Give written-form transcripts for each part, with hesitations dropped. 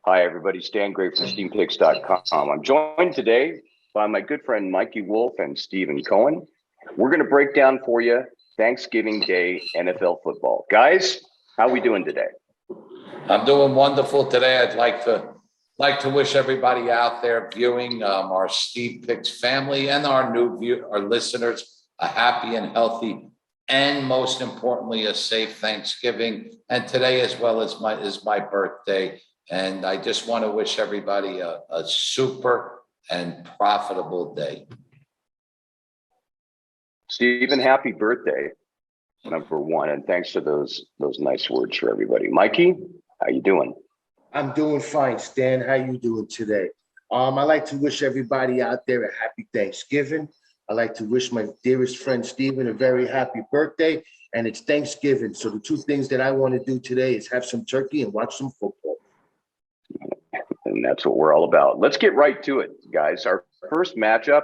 Hi, everybody. Stan Gray from Steampicks.com. I'm joined today by my good friend Mikey Wolfe and Steven Cohen. We're going to break down for you Thanksgiving Day NFL football. Guys, how are we doing today? I'm doing wonderful today. I'd like to wish everybody out there viewing our Steampicks family and our listeners a happy and healthy, and most importantly, a safe Thanksgiving. And today, as well as my birthday. And I just want to wish everybody a super and profitable day. Steven, happy birthday, number one, and thanks for those nice words for everybody. Mikey, how you doing? I'm doing fine, Stan. How you doing today? I'd like to wish everybody out there a happy Thanksgiving. I'd like to wish my dearest friend Steven a very happy birthday, and it's Thanksgiving. So the two things that I want to do today is have some turkey and watch some football. And that's what we're all about. Let's get right to it, guys. Our first matchup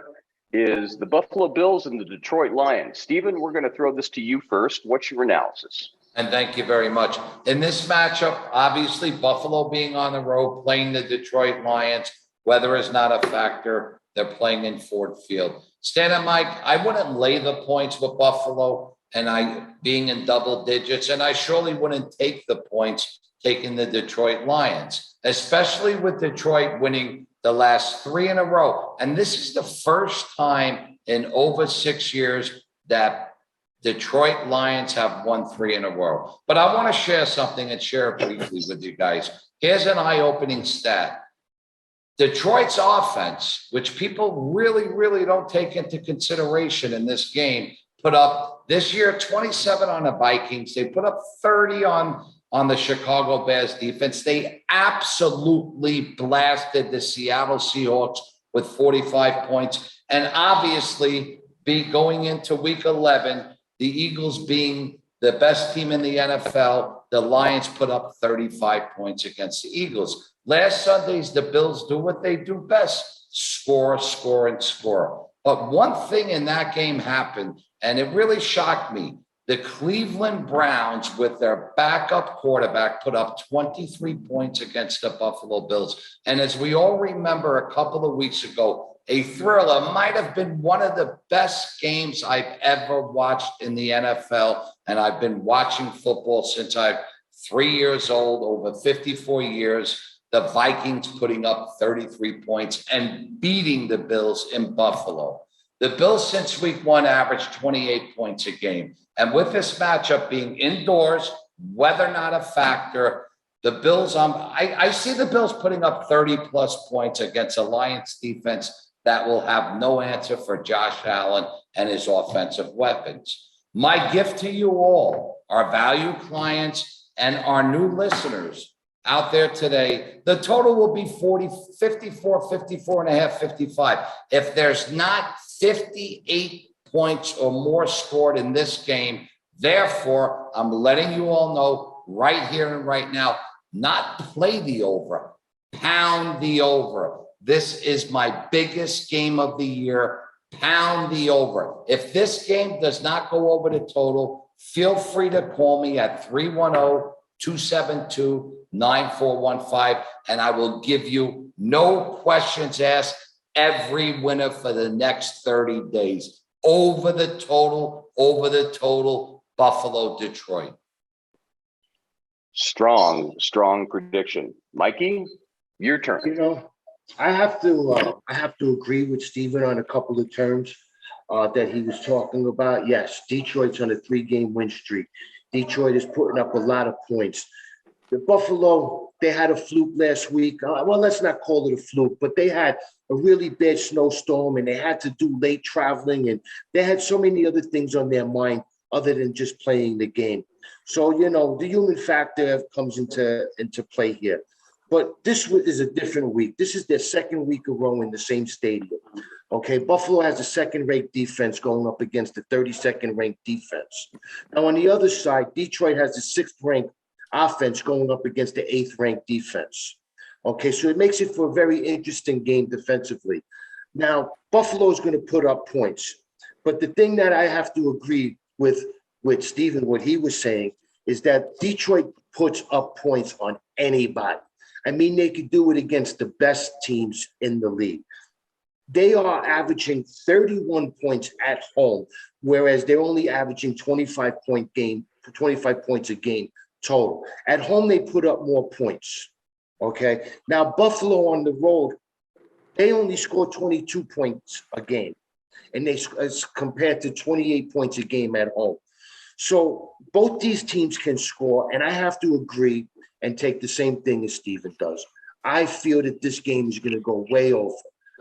is the Buffalo Bills and the Detroit Lions. Steven, we're going to throw this to you first. What's your analysis? And thank you very much. In this matchup, obviously, Buffalo being on the road, playing the Detroit Lions, weather is not a factor. They're playing in Ford Field. Stan and Mike, I wouldn't lay the points with Buffalo and I being in double digits, and I surely wouldn't take the points taking the Detroit Lions, especially with Detroit winning the last 3 in a row. And this is the first time in over 6 years that Detroit Lions have won 3 in a row. But I want to share something and share it briefly with you guys. Here's an eye-opening stat. Detroit's offense, which people really don't take into consideration in this game, put up this year 27 on the Vikings. They put up 30 on the Chicago Bears defense. They absolutely blasted the Seattle Seahawks with 45 points. And obviously, going into week 11, the Eagles being the best team in the NFL, the Lions put up 35 points against the Eagles. Last Sundays, the Bills do what they do best, score. But one thing in that game happened, and it really shocked me. The Cleveland Browns, with their backup quarterback, put up 23 points against the Buffalo Bills. And as we all remember, a couple of weeks ago, a thriller, might have been one of the best games I've ever watched in the NFL. And I've been watching football since I'm 3 years old, over 54 years. The Vikings putting up 33 points and beating the Bills in Buffalo. The Bills since week 1 averaged 28 points a game. And with this matchup being indoors, weather not a factor, the Bills, I see the Bills putting up 30-plus points against a Lions defense that will have no answer for Josh Allen and his offensive weapons. My gift to you all, our value clients and our new listeners out there today, the total will be 54, 54 and a half, 55. If there's not 58 points or more scored in this game, therefore, I'm letting you all know right here and right now, not play the over, pound the over. This is my biggest game of the year. Pound the over. If this game does not go over the total, feel free to call me at 310-272-9415, and I will give you no questions asked every winner for the next 30 days. Over the total, Buffalo, Detroit. Strong prediction. Mikey, your turn. You know, I have to agree with Steven on a couple of terms that he was talking about. Yes, Detroit's on a 3-game win streak. Detroit is putting up a lot of points. The Buffalo, they had a fluke last week. Well, let's not call it a fluke, but they had a really bad snowstorm and they had to do late traveling and they had so many other things on their mind other than just playing the game. So, you know, the human factor comes into play here. But this is a different week. This is their second week in a row in the same stadium. Okay, Buffalo has a second-ranked defense going up against the 32nd ranked defense. Now, on the other side, Detroit has the 6th-ranked offense going up against the 8th-ranked defense. Okay, so it makes it for a very interesting game defensively. Now, Buffalo is going to put up points. But the thing that I have to agree with Steven, what he was saying, is that Detroit puts up points on anybody. I mean, they could do it against the best teams in the league. They are averaging 31 points at home, whereas they're only averaging 25 points a game total. At home, they put up more points. Okay. Now, Buffalo on the road, they only score 22 points a game, and as compared to 28 points a game at home. So both these teams can score, and I have to agree and take the same thing as Steven does. I feel that this game is going to go way over.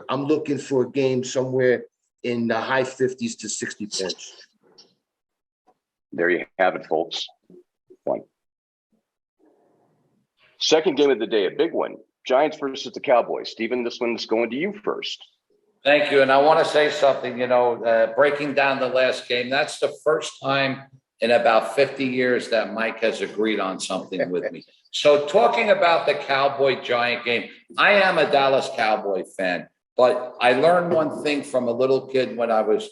I'm looking for a game somewhere in the high 50s to 60 points. There you have it, folks. One. Second game of the day, a big one. Giants versus the Cowboys. Steven, this one's going to you first. Thank you. And I want to say something, breaking down the last game, that's the first time in about 50 years that Mike has agreed on something with me. So talking about the Cowboy-Giant game, I am a Dallas Cowboy fan, but I learned one thing from a little kid when I was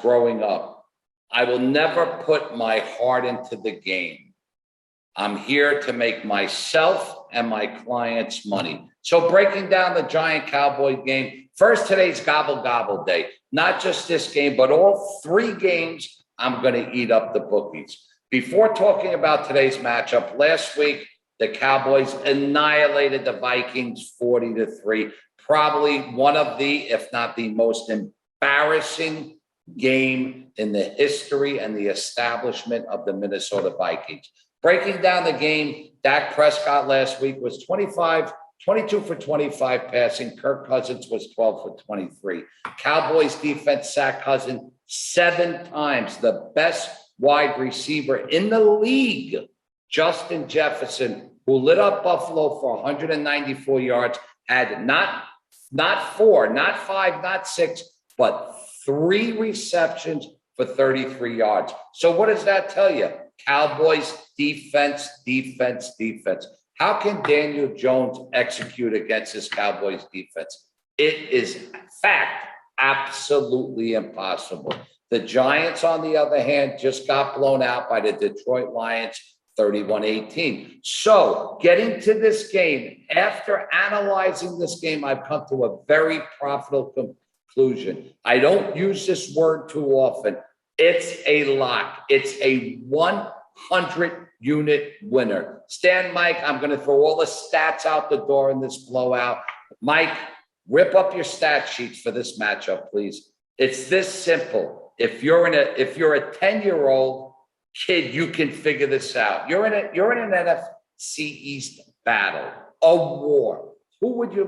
growing up. I will never put my heart into the game. I'm here to make myself and my clients money. So breaking down the Giant-Cowboy game, first, today's gobble gobble day. Not just this game, but all three games, I'm going to eat up the bookies. Before talking about today's matchup, last week, the Cowboys annihilated the Vikings 40-3. Probably one of the, if not the most embarrassing game in the history and the establishment of the Minnesota Vikings. Breaking down the game, Dak Prescott last week was 22 for 25 passing. Kirk Cousins was 12 for 23. Cowboys defense sacked Cousins 7 times. The best wide receiver in the league, Justin Jefferson, who lit up Buffalo for 194 yards, had not 4, not 5, not 6, but 3 receptions for 33 yards. So what does that tell you? Cowboys defense. How can Daniel Jones execute against this Cowboys defense? It is fact, absolutely impossible. The Giants, on the other hand, just got blown out by the Detroit Lions 31-18. So getting to this game, after analyzing this game, I've come to a very profitable conclusion. I don't use this word too often. It's a lock. It's a 100-unit winner. Stan, Mike, I'm going to throw all the stats out the door in this blowout. Mike, rip up your stat sheets for this matchup, please. It's this simple. If you're a 10-year-old kid, you can figure this out. You're in an NFC East battle, a war. Who would you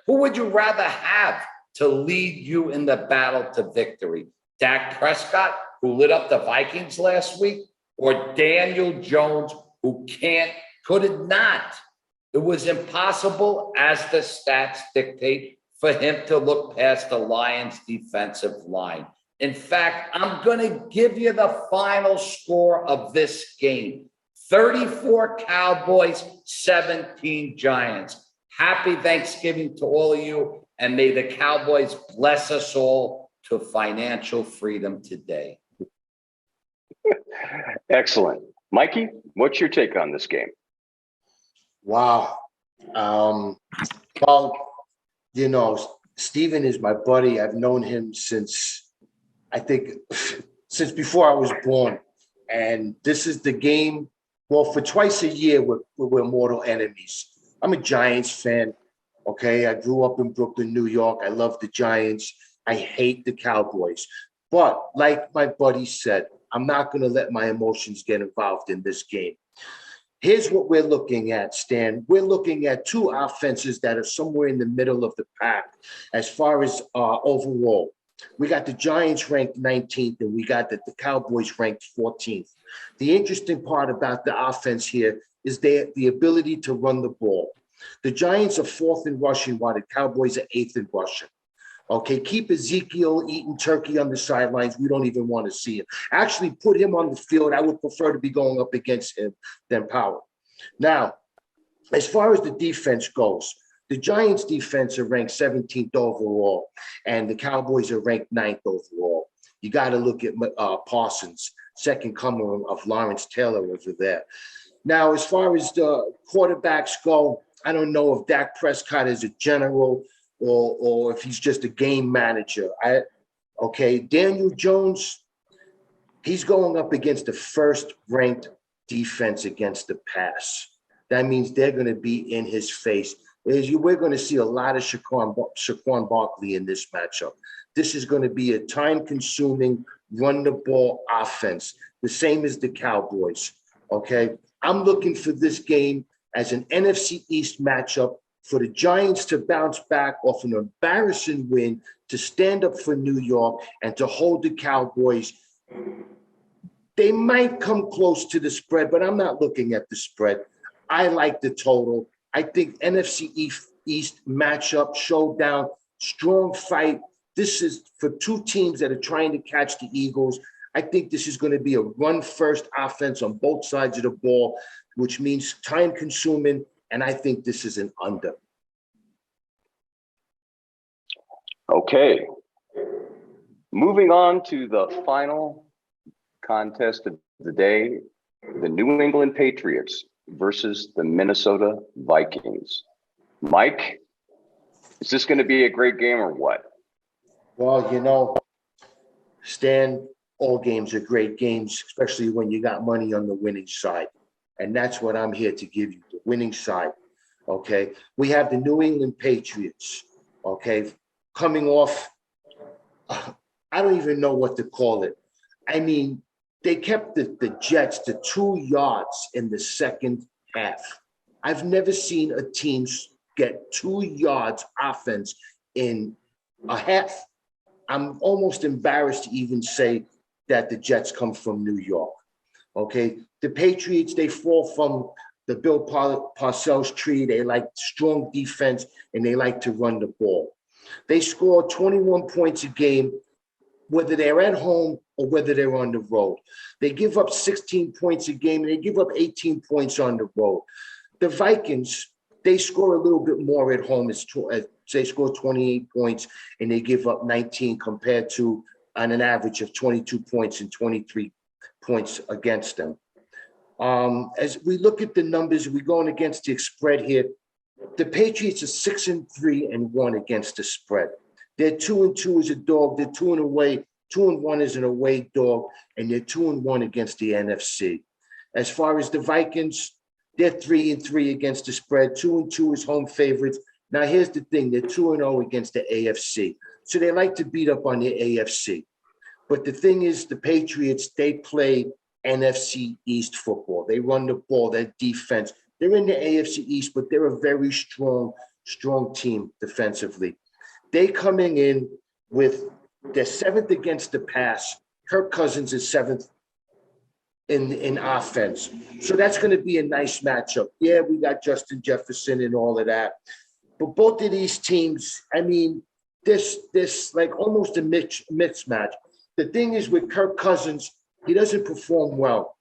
who would you rather have to lead you in the battle to victory? Dak Prescott, who lit up the Vikings last week, or Daniel Jones, who could not. It was impossible, as the stats dictate, for him to look past the Lions' defensive line. In fact, I'm going to give you the final score of this game. 34 Cowboys, 17 Giants. Happy Thanksgiving to all of you, and may the Cowboys bless us all to financial freedom today. Excellent. Mikey, what's your take on this game? Wow. Well, Steven is my buddy. I've known him since before I was born. And this is the game. Well, for twice a year, we're mortal enemies. I'm a Giants fan. Okay. I grew up in Brooklyn, New York. I love the Giants. I hate the Cowboys. But like my buddy said, I'm not going to let my emotions get involved in this game. Here's what we're looking at, Stan. We're looking at 2 offenses that are somewhere in the middle of the pack as far as overall. We got the Giants ranked 19th, and we got the Cowboys ranked 14th. The interesting part about the offense here is the ability to run the ball. The Giants are 4th in rushing, while the Cowboys are 8th in rushing. Okay, keep Ezekiel eating turkey on the sidelines. We don't even want to see him. Actually, put him on the field. I would prefer to be going up against him than Power. Now, as far as the defense goes, the Giants' defense are ranked 17th overall, and the Cowboys are ranked 9th overall. You got to look at Parsons, second coming of Lawrence Taylor over there. Now, as far as the quarterbacks go, I don't know if Dak Prescott is a general or if he's just a game manager. Okay, Daniel Jones, he's going up against the first-ranked defense against the pass. That means they're going to be in his face. We're going to see a lot of Saquon Barkley in this matchup. This is going to be a time-consuming, run-the-ball offense, the same as the Cowboys, okay? I'm looking for this game as an NFC East matchup for the Giants to bounce back off an embarrassing win, to stand up for New York, and to hold the Cowboys. They might come close to the spread, but I'm not looking at the spread. I like the total. I think NFC East matchup, showdown, strong fight. This is for two teams that are trying to catch the Eagles. I think this is going to be a run-first offense on both sides of the ball, which means time-consuming, and I think this is an under. Okay. Moving on to the final contest of the day, the New England Patriots versus the Minnesota Vikings. Mike, is this going to be a great game or what? Well, Stan, all games are great games, especially when you got money on the winning side. And that's what I'm here to give you, the winning side, okay? We have the New England Patriots, okay, coming off, I don't even know what to call it. I mean, they kept the Jets to 2 yards in the second half. I've never seen a team get 2 yards offense in a half. I'm almost embarrassed to even say that the Jets come from New York, okay? The Patriots, they fall from the Bill Parcells tree. They like strong defense, and they like to run the ball. They score 21 points a game, whether they're at home or whether they're on the road. They give up 16 points a game, and they give up 18 points on the road. The Vikings, they score a little bit more at home. They score 28 points, and they give up 19 compared to on an average of 22 points and 23 points against them. As we look at the numbers, we're going against the spread here. The Patriots are 6-3-1 against the spread. They're 2-2 as a dog. They're 2-1 as an away dog, and they're 2-1 against the NFC. As far as the Vikings, they're 3-3 against the spread, 2-2 as home favorites. Now, here's the thing. They're 2-0 against the AFC. So they like to beat up on the AFC. But the thing is, the Patriots, they play NFC East football. They run the ball, their defense. They're in the AFC East, but they're a very strong team defensively. They coming in with their 7th against the pass. Kirk Cousins is 7th in offense. So that's going to be a nice matchup. Yeah, we got Justin Jefferson and all of that. But both of these teams, I mean, this like almost a mismatch. The thing is with Kirk Cousins, he doesn't perform well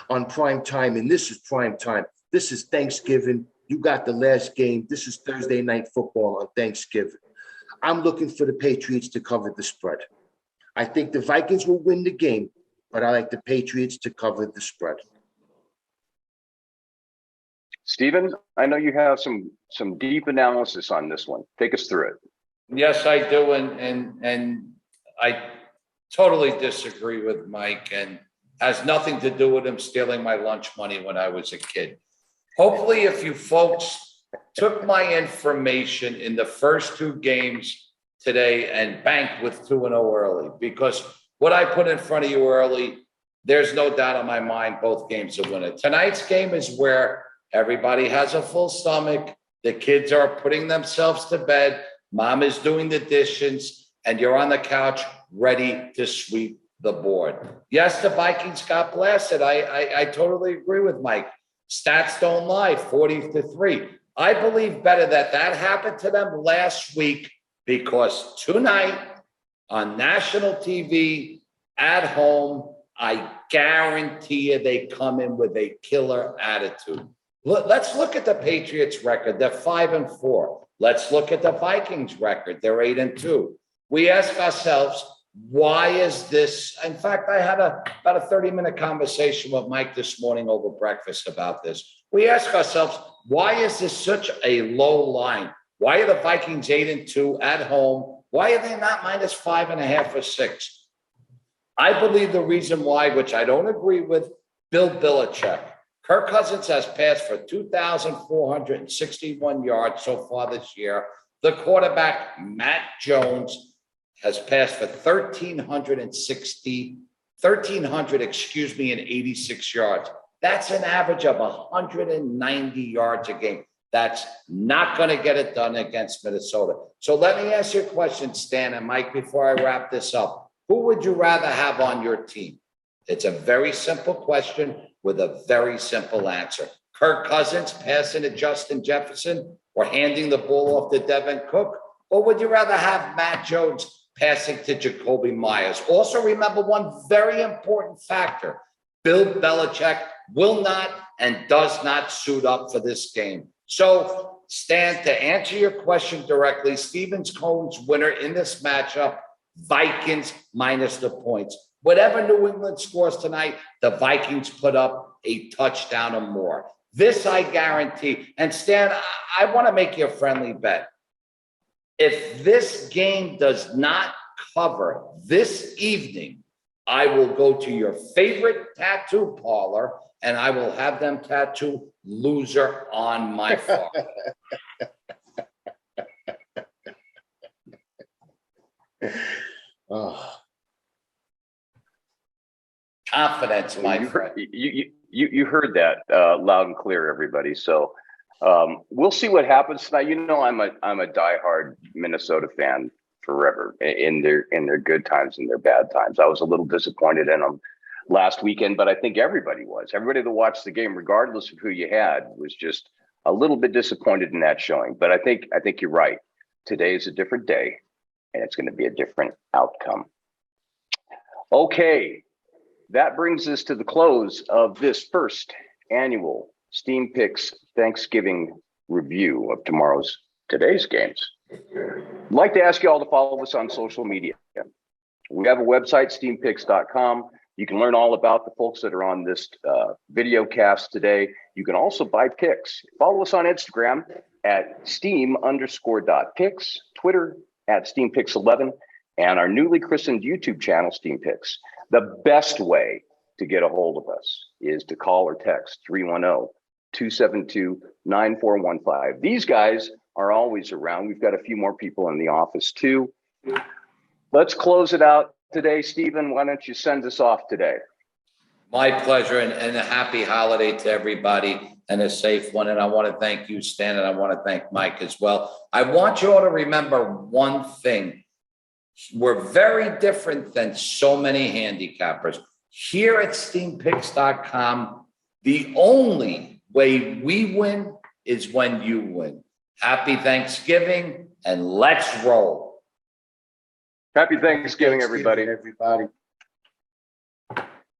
on prime time, and this is prime time. This is Thanksgiving. You got the last game. This is Thursday night football on Thanksgiving. I'm looking for the Patriots to cover the spread. I think the Vikings will win the game, but I like the Patriots to cover the spread. Steven, I know you have some deep analysis on this one. Take us through it. Yes, I do, and I totally disagree with Mike, and has nothing to do with him stealing my lunch money when I was a kid. Hopefully, if you folks took my information in the first 2 games today and banked with 2-0 early, because what I put in front of you early, there's no doubt in my mind both games are winning. Tonight's game is where everybody has a full stomach. The kids are putting themselves to bed. Mom is doing the dishes, and you're on the couch ready to sweep the board. Yes, the Vikings got blasted. I totally agree with Mike. Stats don't lie, 40-3. I believe better that happened to them last week, because tonight on national TV at home, I guarantee you they come in with a killer attitude. Let's look at the Patriots record. They're 5-4. Let's look at the Vikings record. They're 8-2. We ask ourselves, why is this? In fact, I had about a 30-minute conversation with Mike this morning over breakfast about this. We ask ourselves, why is this such a low line? Why are the Vikings 8-2 at home? Why are they not minus 5.5 or 6? I believe the reason why, which I don't agree with, Bill Belichick. Kirk Cousins has passed for 2,461 yards so far this year. The quarterback, Matt Jones, has passed for 1,386 yards. That's an average of 190 yards a game. That's not going to get it done against Minnesota. So let me ask you a question, Stan and Mike, before I wrap this up. Who would you rather have on your team? It's a very simple question with a very simple answer. Kirk Cousins passing to Justin Jefferson or handing the ball off to Devin Cook? Or would you rather have Matt Jones passing to Jacoby Myers? Also remember one very important factor. Bill Belichick will not and does not suit up for this game. So, Stan, to answer your question directly, Steven Cohen's winner in this matchup, Vikings minus the points. Whatever New England scores tonight, the Vikings put up a touchdown or more. This I guarantee. And Stan, I want to make you a friendly bet. If this game does not cover this evening, I will go to your favorite tattoo parlor and I will have them tattoo loser on my forehead. Oh. Confidence, my friend. You heard that loud and clear, everybody. So we'll see what happens tonight. You know, I'm a diehard Minnesota fan forever in their good times and their bad times. I was a little disappointed in them last weekend, but I think everybody was. Everybody that watched the game, regardless of who you had, was just a little bit disappointed in that showing. But I think you're right. Today is a different day, and it's going to be a different outcome. Okay, that brings us to the close of this first annual Steampicks Thanksgiving review of today's games. I'd like to ask you all to follow us on social media. We have a website, steampicks.com. You can learn all about the folks that are on this video cast today. You can also buy picks. Follow us on Instagram at steam_.picks, Twitter at steampicks11, and our newly christened YouTube channel, Steampicks. The best way to get a hold of us is to call or text 310-272-9415. These guys are always around. We've got a few more people in the office too. Let's close it out today. Steven, why don't you send us off today? My pleasure, and a happy holiday to everybody and a safe one. And I want to thank you, Stan, and I want to thank Mike as well. I want you all to remember one thing. We're very different than so many handicappers. Here at steampicks.com, the only way we win is when you win. Happy Thanksgiving, and let's roll. Happy Thanksgiving, everybody.